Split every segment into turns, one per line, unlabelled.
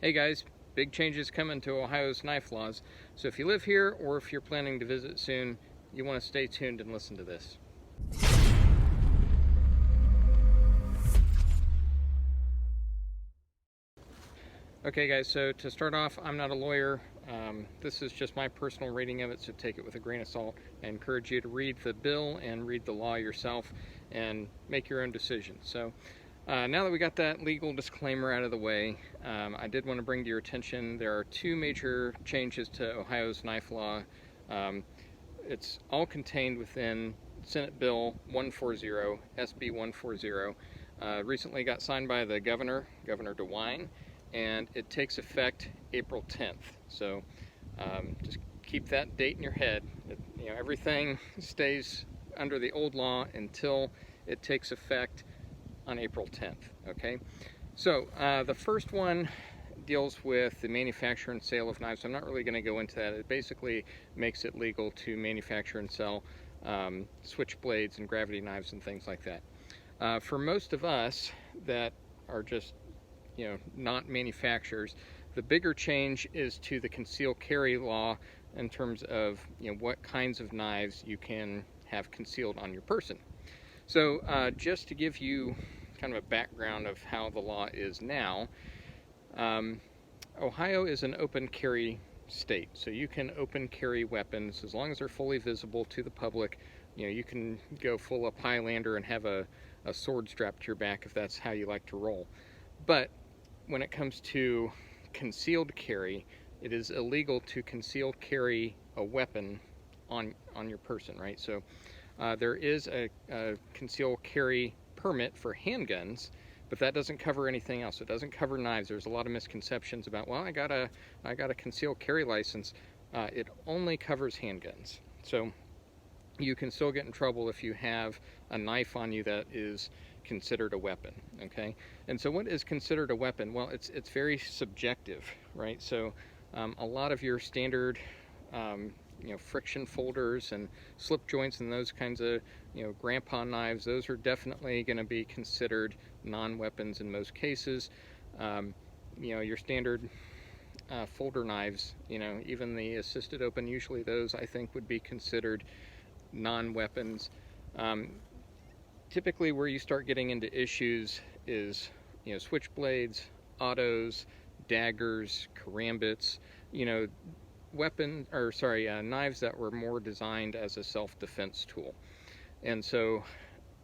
Hey guys, big changes coming to Ohio's knife laws. So if you live here or if you're planning to visit soon, you want to stay tuned and listen to this. Okay guys, so to start off, I'm not a lawyer. This is just my personal reading of it, so take it with a grain of salt. I encourage you to read the bill and read the law yourself and make your own decision. So now that we got that legal disclaimer out of the way, I did want to bring to your attention there are two major changes to Ohio's knife law. It's all contained within Senate Bill 140, SB 140. Recently got signed by the Governor DeWine, and it takes effect April 10th. So just keep that date in your head. Everything stays under the old law until it takes effect on April 10th. Okay, so the first one deals with the manufacture and sale of knives. I'm not really going to go into that. It basically makes it legal to manufacture and sell switchblades and gravity knives and things like that. For most of us that are just not manufacturers, the bigger change is to the concealed carry law in terms of what kinds of knives you can have concealed on your person. So just to give you kind of a background of how the law is now, Ohio is an open carry state, so you can open carry weapons as long as they're fully visible to the public. You can go full up Highlander and have a sword strapped to your back if that's how you like to roll. But when it comes to concealed carry, it is illegal to conceal carry a weapon on your person, right? So there is a concealed carry permit for handguns, but that doesn't cover anything else. It doesn't cover knives. There's a lot of misconceptions about, well, I got a concealed carry license. It only covers handguns. So you can still get in trouble if you have a knife on you that is considered a weapon. Okay, and so what is considered a weapon? Well, it's very subjective, right? So a lot of your standard friction folders and slip joints and those kinds of grandpa knives, those are definitely going to be considered non-weapons in most cases. Your standard folder knives, even the assisted open, usually those I think would be considered non-weapons. Typically where you start getting into issues is switchblades, autos, daggers, karambits, knives that were more designed as a self-defense tool. And so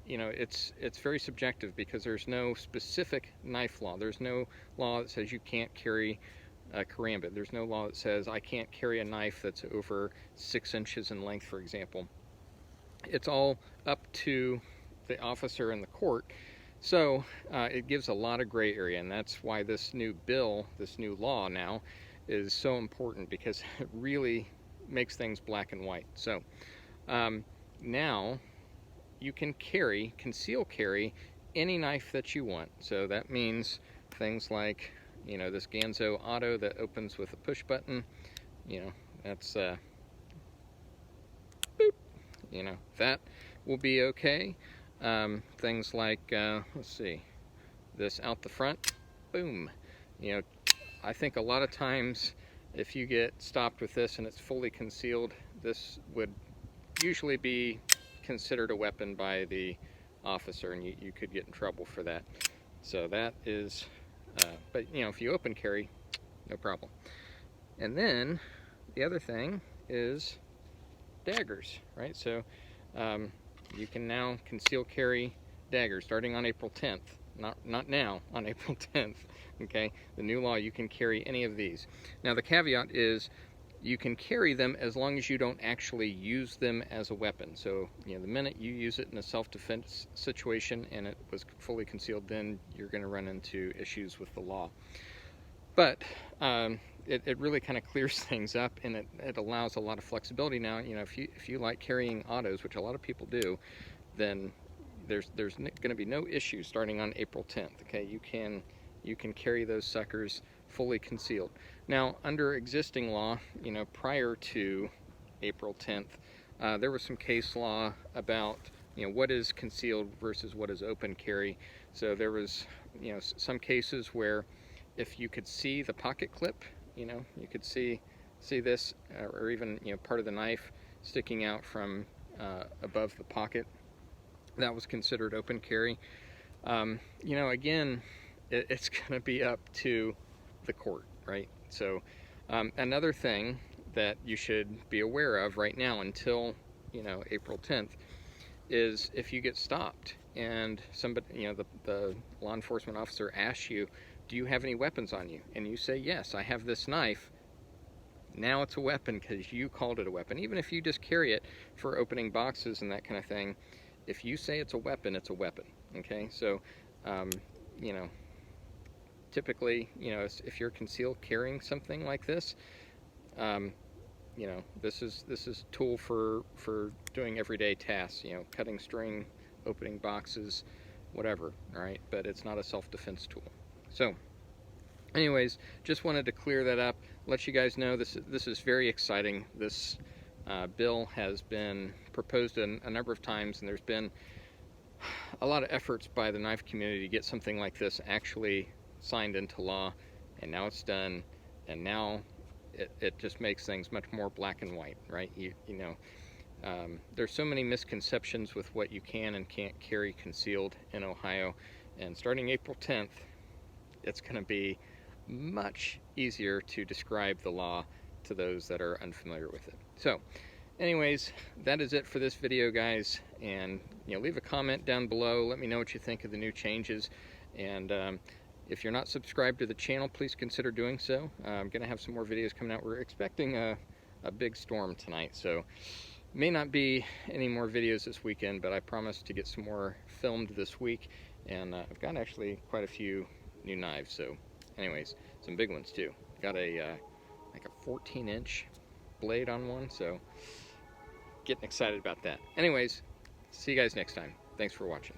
it's very subjective because there's no specific knife law. There's no law that says you can't carry a karambit. There's no law that says I can't carry a knife that's over 6 inches in length, for example. It's all up to the officer in the court. So it gives a lot of gray area, and that's why this new bill, this new law now, is so important, because it really makes things black and white. So now you can conceal carry any knife that you want. So that means things like this Ganzo auto that opens with a push button, that's boop, that will be okay. Things like let's see, this out the front, boom. I think a lot of times if you get stopped with this and it's fully concealed, this would usually be considered a weapon by the officer, and you could get in trouble for that. So that is but if you open carry, no problem. And then the other thing is daggers, right? So you can now conceal carry daggers starting on April 10th. Not now, on April 10th. Okay, the new law, you can carry any of these. Now the caveat is you can carry them as long as you don't actually use them as a weapon. So the minute you use it in a self-defense situation and it was fully concealed, then you're going to run into issues with the law. But it really kind of clears things up, and it allows a lot of flexibility now. If you like carrying autos, which a lot of people do, then there's going to be no issue starting on April 10th. Okay, you can carry those suckers fully concealed. Now, under existing law, prior to April 10th, there was some case law about what is concealed versus what is open carry. So there was some cases where if you could see the pocket clip, you know, you could see this, or even, you know, part of the knife sticking out from above the pocket, that was considered open carry. You know, again, it's going to be up to the court, right? So another thing that you should be aware of right now until, you know, April 10th is if you get stopped and somebody, you know, the law enforcement officer asks you, do you have any weapons on you? And you say, yes, I have this knife. Now it's a weapon because you called it a weapon. Even if you just carry it for opening boxes and that kind of thing, if you say it's a weapon, it's a weapon. Okay, so you know, typically, you know, if you're concealed carrying something like this, you know, this is a tool for doing everyday tasks. You know, cutting string, opening boxes, whatever. All right, but it's not a self-defense tool. So, anyways, just wanted to clear that up. Let you guys know this is very exciting. This bill has been proposed a number of times, and there's been a lot of efforts by the knife community to get something like this actually signed into law, and now it's done, and now it just makes things much more black and white, right? You know, there's so many misconceptions with what you can and can't carry concealed in Ohio, and starting April 10th, it's going to be much easier to describe the law to those that are unfamiliar with it. So anyways, that is it for this video, guys, and you know, leave a comment down below. Let me know what you think of the new changes, and if you're not subscribed to the channel, please consider doing so. I'm going to have some more videos coming out. We're expecting a big storm tonight, so may not be any more videos this weekend, but I promise to get some more filmed this week, and I've got actually quite a few new knives, so anyways, some big ones too. Got a like a 14-inch blade on one, so getting excited about that. Anyways, see you guys next time. Thanks for watching.